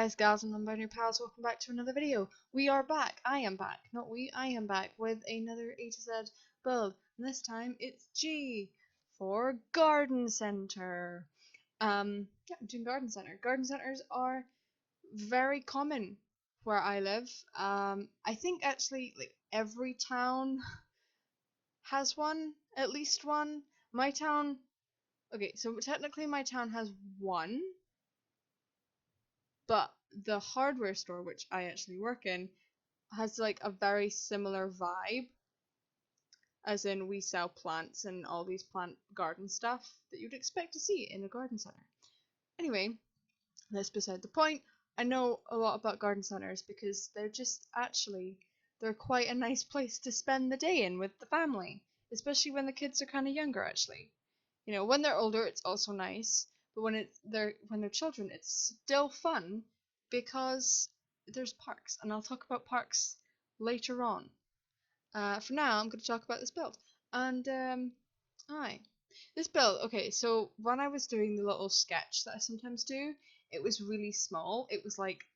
guys, gals, and non-binary pals, welcome back to another video. We are back. I am back. Not we, I am back with another A to Z build. And this time it's G for Garden Center. I'm doing Garden Center. Garden centers are very common where I live. I think actually like every town has one, at least one. My town, okay, so technically my town has one. But the hardware store, which I actually work in, has like a very similar vibe. As in, we sell plants and all these plant garden stuff that you'd expect to see in a garden center. Anyway, that's beside the point. I know a lot about garden centers because they're quite a nice place to spend the day in with the family, especially when the kids are kind of younger. Actually, you know, when they're older, it's also nice, but when they're children, it's still fun because there's parks, and I'll talk about parks later on. For now, I'm going to talk about this build, and this build. Okay, so when I was doing the little sketch that I sometimes do, it was really small. It was like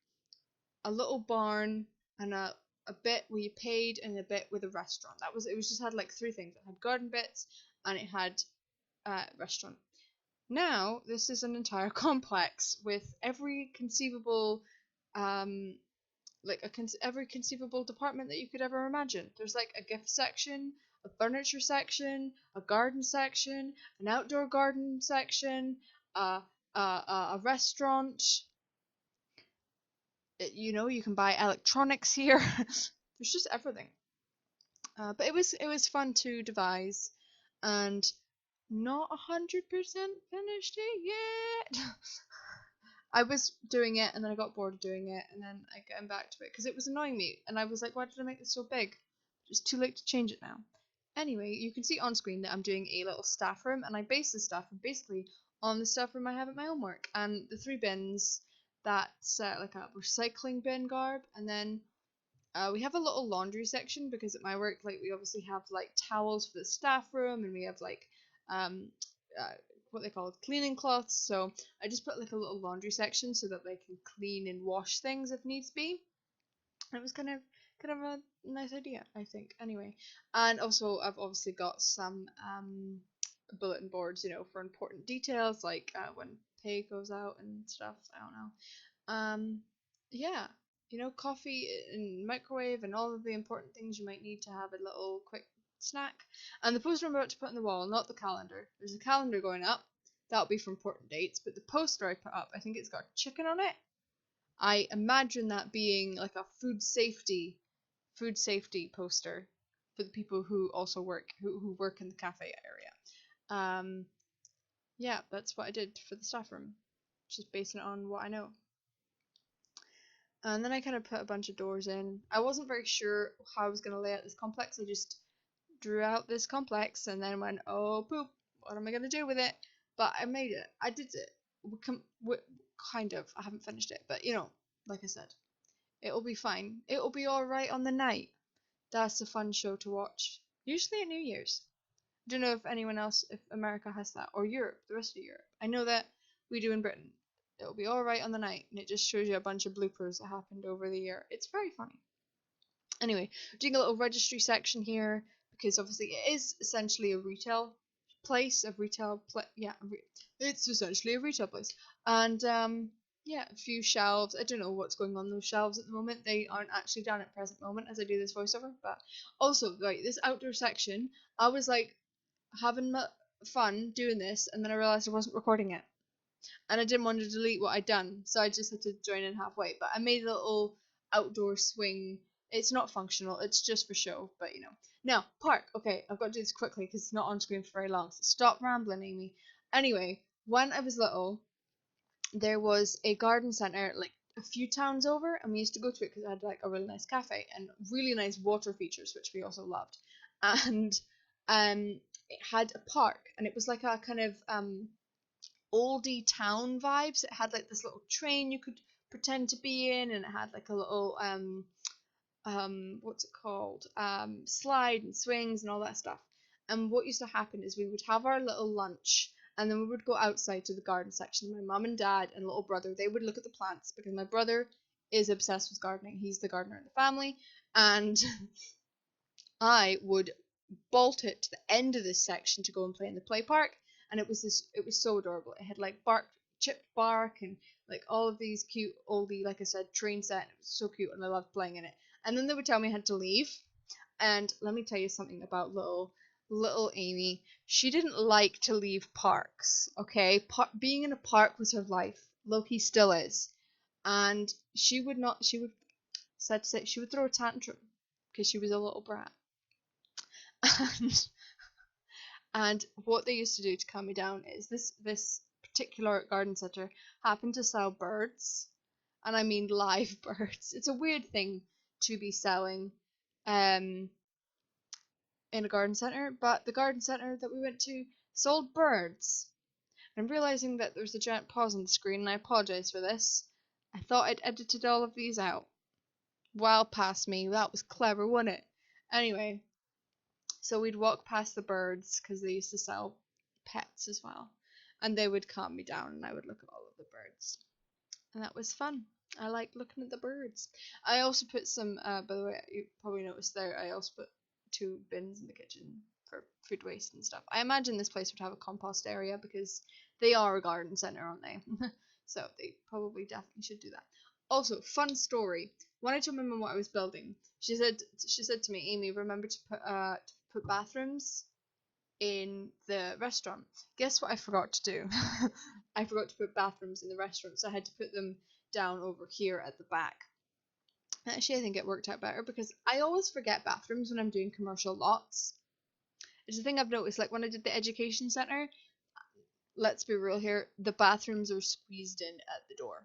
a little barn and a bit where you paid and a bit with a restaurant. It was just had like three things. It had garden bits and it had restaurant. Now this is an entire complex with every conceivable every conceivable department that you could ever imagine. There's like a gift section, a furniture section, a garden section, an outdoor garden section, a restaurant. You know, you can buy electronics here. There's just everything. But it was fun to devise, and not 100% finished it yet. I was doing it and then I got bored of doing it and then I got back to it because it was annoying me and I was like, why did I make this so big? It's too late to change it now. Anyway, you can see on screen that I'm doing a little staff room, and I base the staff room basically on the staff room I have at my own work, and the three bins, that's like a recycling bin garb, and then we have a little laundry section because at my work, like, we obviously have like towels for the staff room, and we have like um, uh, what they call cleaning cloths. So I just put like a little laundry section so that they can clean and wash things if needs be. And it was kind of a nice idea, I think. Anyway, and also I've obviously got some bulletin boards, you know, for important details like when pay goes out and stuff. I don't know. Yeah, you know, coffee and microwave and all of the important things you might need to have a little quick snack. And the poster I'm about to put on the wall, not the calendar. There's a calendar going up. That'll be for important dates. But the poster I put up, I think it's got chicken on it. I imagine that being like a food safety poster for the people who also work who work in the cafe area. Yeah, that's what I did for the staff room, just basing it on what I know. And then I kind of put a bunch of doors in. I wasn't very sure how I was going to lay out this complex. I just drew out this complex and then went, oh poop, what am I going to do with it? But I made it. I did it. Kind of. I haven't finished it, but you know, like I said, it'll be fine. It'll be alright on the night. That's a fun show to watch. Usually at New Year's. I don't know if anyone else, if America has that, or Europe, the rest of Europe. I know that we do in Britain. It'll be alright on the night, and it just shows you a bunch of bloopers that happened over the year. It's very funny. Anyway, doing a little registry section here, because obviously it is essentially a retail place, it's essentially a retail place. And yeah, a few shelves. I don't know what's going on those shelves at the moment. They aren't actually down at present moment as I do this voiceover. But also, like, this outdoor section, I was like having fun doing this, and then I realized I wasn't recording it, and I didn't want to delete what I'd done, so I just had to join in halfway. But I made a little outdoor swing. It's not functional, it's just for show, but you know. Now, park. Okay, I've got to do this quickly because it's not on screen for very long, so stop rambling, Amy. Anyway, when I was little, there was a garden centre like a few towns over, and we used to go to it because it had like a really nice cafe and really nice water features, which we also loved. And it had a park, and it was like a kind of oldie town vibes. It had like this little train you could pretend to be in, and it had like a little what's it called, slide and swings and all that stuff. And what used to happen is we would have our little lunch And then we would go outside to the garden section. My mum and dad and little brother, they would look at the plants because my brother is obsessed with gardening. He's the gardener in the family. And I would bolt it to the end of this section to go and play in the play park. And it was so adorable. It had like chipped bark and like all of these cute oldie, like I said, train set. It was so cute and I loved playing in it. And then they would tell me I had to leave. And let me tell you something about little Amy. She didn't like to leave parks. Okay, being in a park was her life. Loki still is, and she would not. She would sad to say she would throw a tantrum because she was a little brat. And and what they used to do to calm me down is this particular garden center happened to sell birds, and I mean live birds. It's a weird thing to be selling. Um, in a garden center, but the garden center that we went to sold birds. I'm realizing that there's a giant pause on the screen, and I apologize for this. I thought I'd edited all of these out. Well past me. That was clever, wasn't it? Anyway, so we'd walk past the birds because they used to sell pets as well, and they would calm me down, and I would look at all of the birds, and that was fun. I liked looking at the birds. I also put some. By the way, you probably noticed there. I also put 2 bins in the kitchen for food waste and stuff. I imagine this place would have a compost area because they are a garden center, aren't they? So they probably definitely should do that. Also, fun story. When I told my mum what I was building, she said to me, Amy, remember to put bathrooms in the restaurant. Guess what I forgot to do? I forgot to put bathrooms in the restaurant, so I had to put them down over here at the back. Actually, I think it worked out better because I always forget bathrooms when I'm doing commercial lots. It's the thing I've noticed, like when I did the education center, let's be real here, the bathrooms are squeezed in at the door.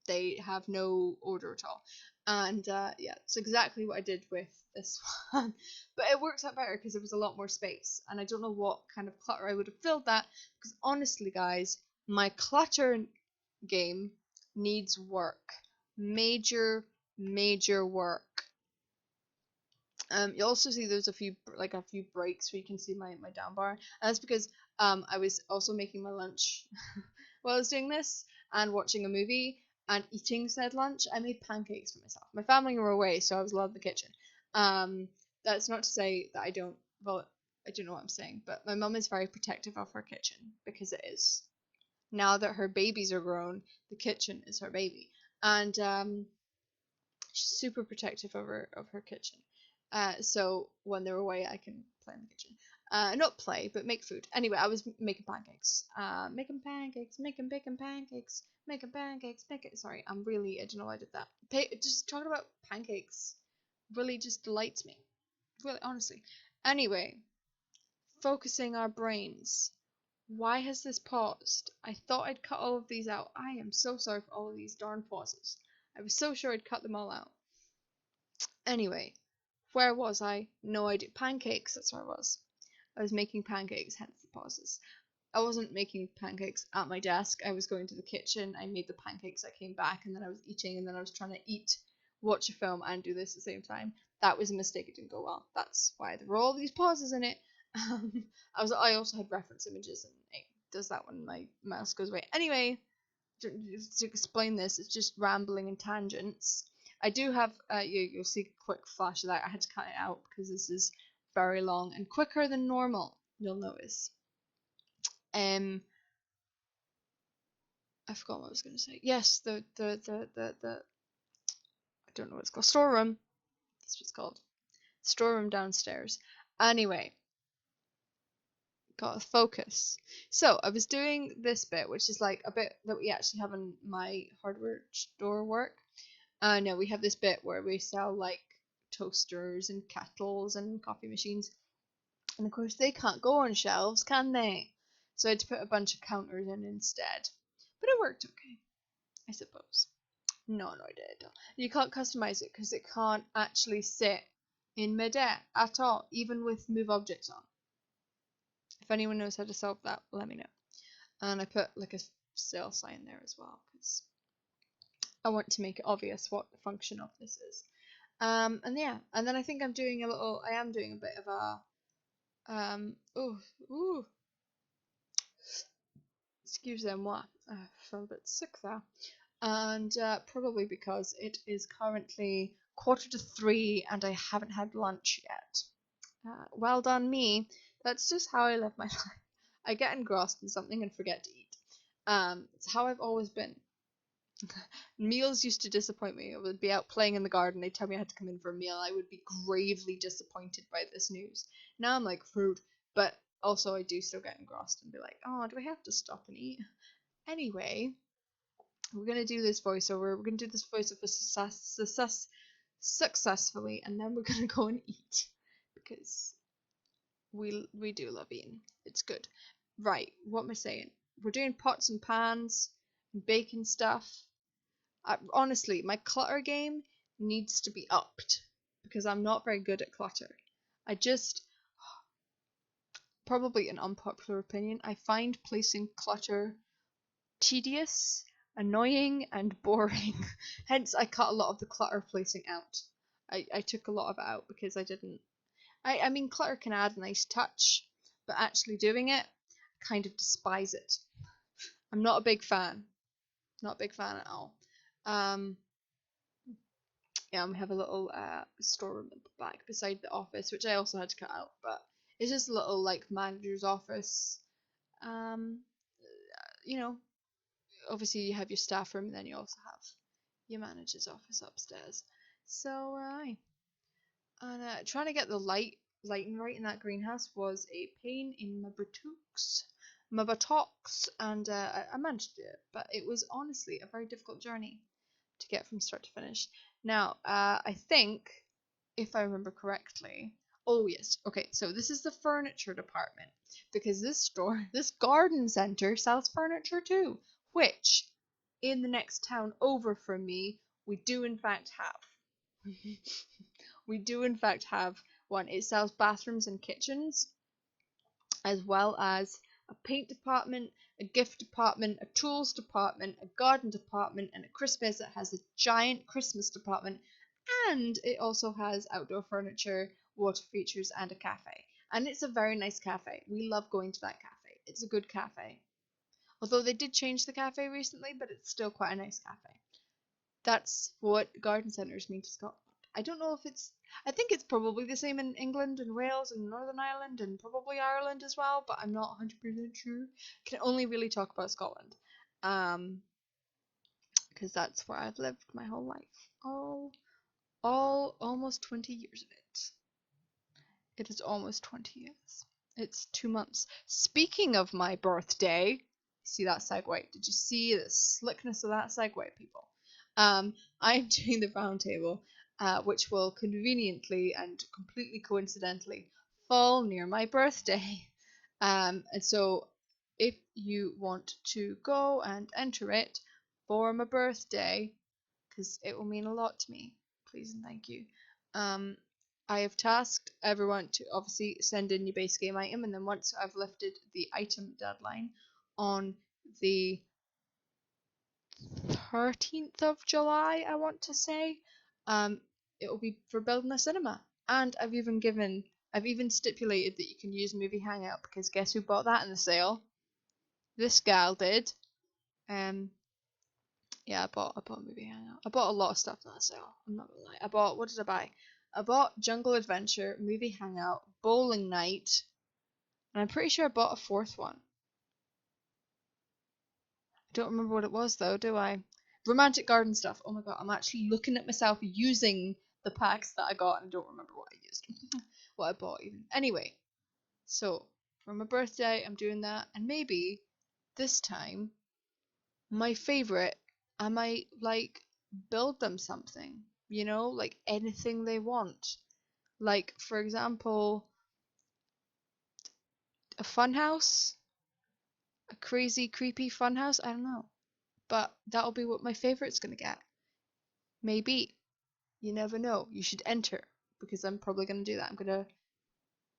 They have no order at all. And yeah, it's exactly what I did with this one. But it works out better because there was a lot more space. And I don't know what kind of clutter I would have filled that. Because honestly, guys, my clutter game needs work. Major, major work. You also see there's a few breaks where you can see my down bar. And that's because I was also making my lunch while I was doing this and watching a movie and eating said lunch. I made pancakes for myself. My family were away, so I was allowed in the kitchen. That's not to say that I don't. Well, I don't know what I'm saying, but my mum is very protective of her kitchen because it is. Now that her babies are grown, the kitchen is her baby, and she's super protective of her kitchen. So when they're away, I can play in the kitchen. Not play, but make food. Anyway, I was making pancakes. Making pancakes, making bacon pancakes, making pancakes, making. Sorry, I didn't know I did that. Just talking about pancakes really just delights me. Really, honestly. Anyway, focusing our brains. Why has this paused? I thought I'd cut all of these out. I am so sorry for all of these darn pauses. I was so sure I'd cut them all out. Anyway, where was I? No idea. Pancakes, that's where I was. I was making pancakes, hence the pauses. I wasn't making pancakes at my desk. I was going to the kitchen. I made the pancakes. I came back and then I was eating and then I was trying to eat, watch a film, and do this at the same time. That was a mistake. It didn't go well. That's why there were all these pauses in it. I also had reference images and it does that when my mouse goes away. Anyway, to explain this, it's just rambling and tangents. I do have, you'll see a quick flash of that. I had to cut it out because this is very long and quicker than normal, you'll notice. I forgot what I was going to say. Yes, the I don't know what it's called. Storeroom. That's what it's called. Storeroom downstairs. Anyway, gotta focus. So I was doing this bit, which is like a bit that we actually have in my hardware store work. Now we have this bit where we sell like toasters and kettles and coffee machines, and of course they can't go on shelves, can they? So I had to put a bunch of counters in instead, but it worked okay, I suppose. No, I did. You can't customize it because it can't actually sit in midair at all, even with move objects on. If anyone knows how to solve that, let me know. And I put like a sale sign there as well because I want to make it obvious what the function of this is. And yeah, and then I think I am doing a bit of a, ooh, Excusez-moi. I feel a bit sick there. And probably because it is currently 2:45 and I haven't had lunch yet. Well done, me. That's just how I live my life. I get engrossed in something and forget to eat. It's how I've always been. Meals used to disappoint me. I would be out playing in the garden. They'd tell me I had to come in for a meal. I would be gravely disappointed by this news. Now I'm like, fruit. But also, I do still get engrossed and be like, oh, do I have to stop and eat? Anyway, we're going to do this voiceover. We're going to do this voiceover successfully, and then we're going to go and eat. Because we do love eating. It's good. Right, what am I saying? We're doing pots and pans and baking stuff. Honestly, my clutter game needs to be upped because I'm not very good at clutter. I just, probably an unpopular opinion, I find placing clutter tedious, annoying, and boring. Hence, I cut a lot of the clutter placing out. I took a lot of it out because I didn't. I mean, clutter can add a nice touch, but actually doing it, I kind of despise it. I'm not a big fan. Not a big fan at all. Yeah, and we have a little storeroom at the back beside the office, which I also had to cut out, but it's just a little like manager's office. Um, you know, obviously you have your staff room, and then you also have your manager's office upstairs. So, and trying to get the lighting right in that greenhouse was a pain in my buttocks, and I managed to do it, but it was honestly a very difficult journey to get from start to finish. Now, I think, if I remember correctly, oh yes, okay, so this is the furniture department, because this garden center sells furniture too, which, in the next town over from me, we do in fact have. We do in fact have one. It sells bathrooms and kitchens, as well as a paint department, a gift department, a tools department, a garden department, and at Christmas it has a giant Christmas department, and it also has outdoor furniture, water features, and a cafe. And it's a very nice cafe. We love going to that cafe. It's a good cafe. Although they did change the cafe recently, but it's still quite a nice cafe. That's what garden centres mean to Scotland. I don't know if it's. I think it's probably the same in England and Wales and Northern Ireland and probably Ireland as well, but I'm not 100% sure. I can only really talk about Scotland. Because that's where I've lived my whole life. All almost 20 years of it. It is almost 20 years. It's 2 months. Speaking of my birthday, see that segue? Did you see the slickness of that segue, people? I'm doing the round table, which will conveniently and completely coincidentally fall near my birthday. And so, if you want to go and enter it for my birthday, because it will mean a lot to me, please and thank you. I have tasked everyone to obviously send in your base game item, and then once I've lifted the item deadline on the 13th of July, I want to say, it will be for building a cinema. And I've even stipulated that you can use Movie Hangout, because guess who bought that in the sale? This gal did. Yeah, I bought Movie Hangout. I bought a lot of stuff in that sale. I'm not gonna lie. What did I buy? I bought Jungle Adventure, Movie Hangout, Bowling Night, and I'm pretty sure I bought a fourth one. I don't remember what it was though, do I? Romantic Garden stuff. Oh my god, I'm actually looking at myself using the packs that I got, and I don't remember what I used. What I bought even. Anyway, so for my birthday, I'm doing that, and maybe this time, my favorite, I might like build them something, like anything they want. Like, for example, a funhouse, a crazy, creepy funhouse. I don't know. But that'll be what my favorite's gonna get. Maybe. You never know. You should enter, because I'm probably gonna do that. I'm gonna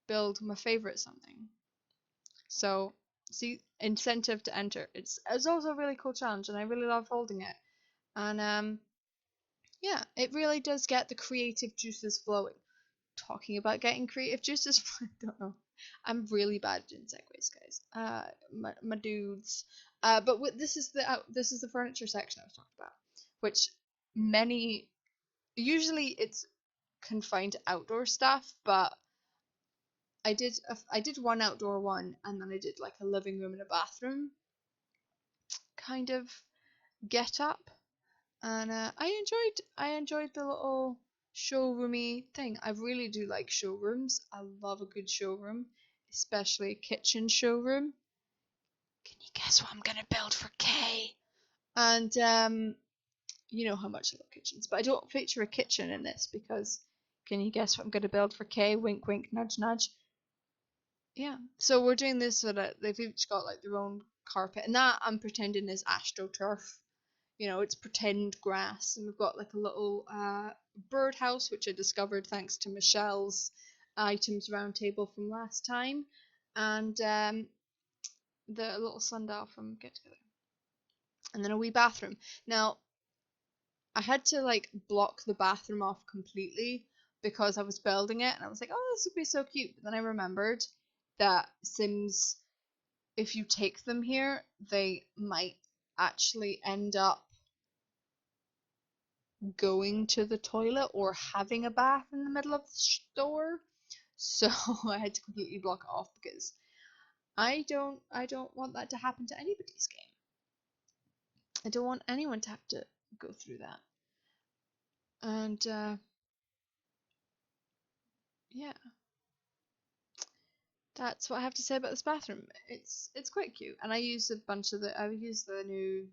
build my favorite something. So, see, incentive to enter. It's also a really cool challenge, and I really love holding it. And yeah, it really does get the creative juices flowing. Talking about getting creative juices, I don't know. I'm really bad at doing segues, guys. My dudes. This is the furniture section I was talking about, which many usually it's confined to outdoor stuff, but I did one outdoor one, and then I did like a living room and a bathroom kind of get up, and I enjoyed the little showroomy thing. I really do like showrooms. I love a good showroom, especially a kitchen showroom. Can you guess what I'm gonna build for Kay? And you know how much I love kitchens, but I don't feature a kitchen in this because can you guess what I'm gonna build for Kay? Wink, wink, nudge, nudge. Yeah. So we're doing this so that they've each got like their own carpet, and that I'm pretending is astroturf. You know, it's pretend grass, and we've got like a little birdhouse which I discovered thanks to Michelle's items roundtable from last time, and the little sundial from Get Together, and then a wee bathroom. Now I had to like block the bathroom off completely because I was building it, and I was like, oh, this would be so cute. But then I remembered that Sims, if you take them here, they might actually end up going to the toilet or having a bath in the middle of the store. So I had to completely block it off because I don't want that to happen to anybody's game. I don't want anyone to have to go through that. And yeah, that's what I have to say about this bathroom. It's quite cute, and I used the new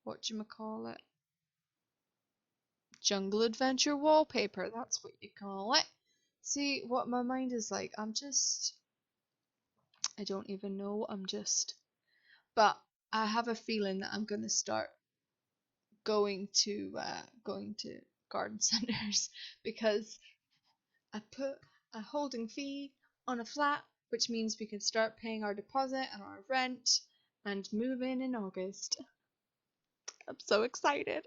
whatchamacallit jungle adventure wallpaper. That's what you call it. See what my mind is like. I don't even know. But I have a feeling that I'm gonna start going to garden centers because I put a holding fee on a flat, which means we can start paying our deposit and our rent and move in August. I'm so excited.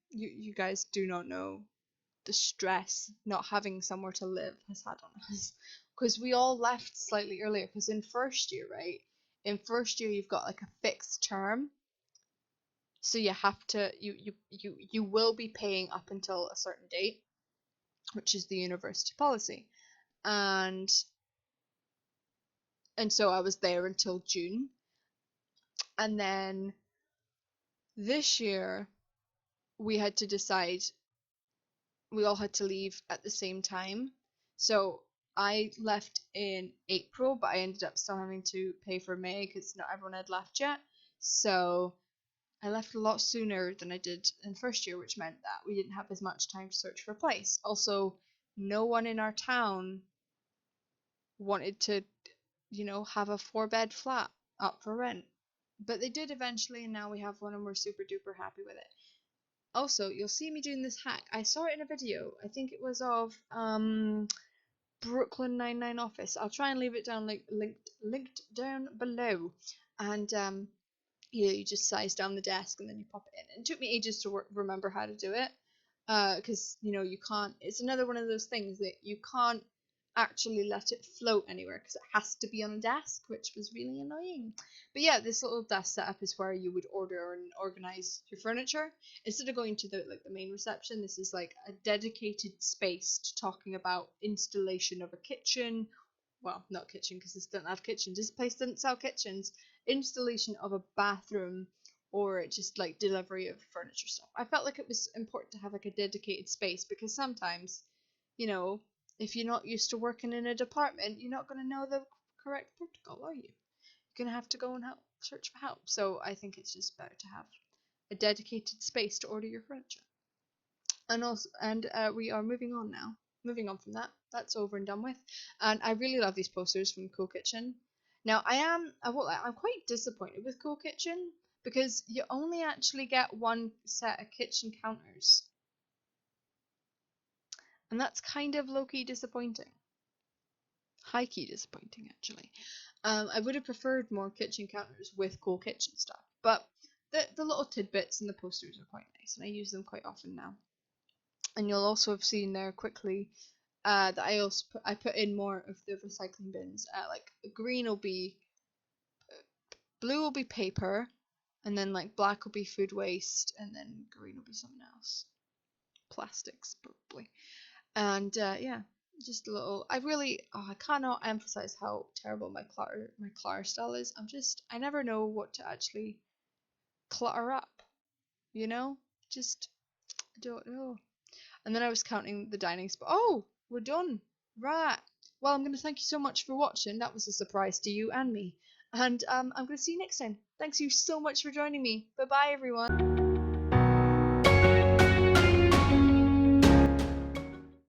You guys do not know the stress not having somewhere to live has had on us because we all left slightly earlier because in first year, right? In first year you've got like a fixed term, so you have to you will be paying up until a certain date, which is the university policy. And so I was there until June, and then this year we had to decide, we all had to leave at the same time. So I left in April, but I ended up still having to pay for May because not everyone had left yet. So I left a lot sooner than I did in first year, which meant that we didn't have as much time to search for a place. Also, no one in our town wanted to, have a 4-bed flat up for rent. But they did eventually, and now we have one, and we're super duper happy with it. Also, you'll see me doing this hack. I saw it in a video. I think it was of Brooklyn Nine-Nine Office. I'll try and leave it down linked down below. And you just size down the desk and then you pop it in. And it took me ages to remember how to do it because you can't. It's another one of those things that you can't actually let it float anywhere because it has to be on a desk, which was really annoying. But yeah, this little desk setup is where you would order and organize your furniture instead of going to the main reception. This is like a dedicated space to talking about installation of a kitchen. Well, not kitchen because this doesn't have kitchens. This place doesn't sell kitchens. Installation of a bathroom or just like delivery of furniture stuff. I felt like it was important to have like a dedicated space because sometimes, if you're not used to working in a department, you're not going to know the correct protocol, are you? You're going to have to go and search for help. So I think it's just better to have a dedicated space to order your furniture. And we are moving on now. Moving on from that. That's over and done with. And I really love these posters from Cool Kitchen. Now I'm quite disappointed with Cool Kitchen because you only actually get one set of kitchen counters. And that's kind of low-key disappointing. High-key disappointing, actually. I would have preferred more kitchen counters with Cool Kitchen stuff, but the little tidbits in the posters are quite nice, and I use them quite often now. And you'll also have seen there quickly that I put in more of the recycling bins. Like green will be, blue will be paper, and then like black will be food waste, and then green will be something else, plastics probably. And yeah, just a little. I cannot emphasize how terrible my clutter style is. I never know what to actually clutter up. You know, just I don't know. And then I was counting the dining spot. Oh, we're done. Right. Well, I'm going to thank you so much for watching. That was a surprise to you and me. And I'm going to see you next time. Thanks you so much for joining me. Bye bye, everyone.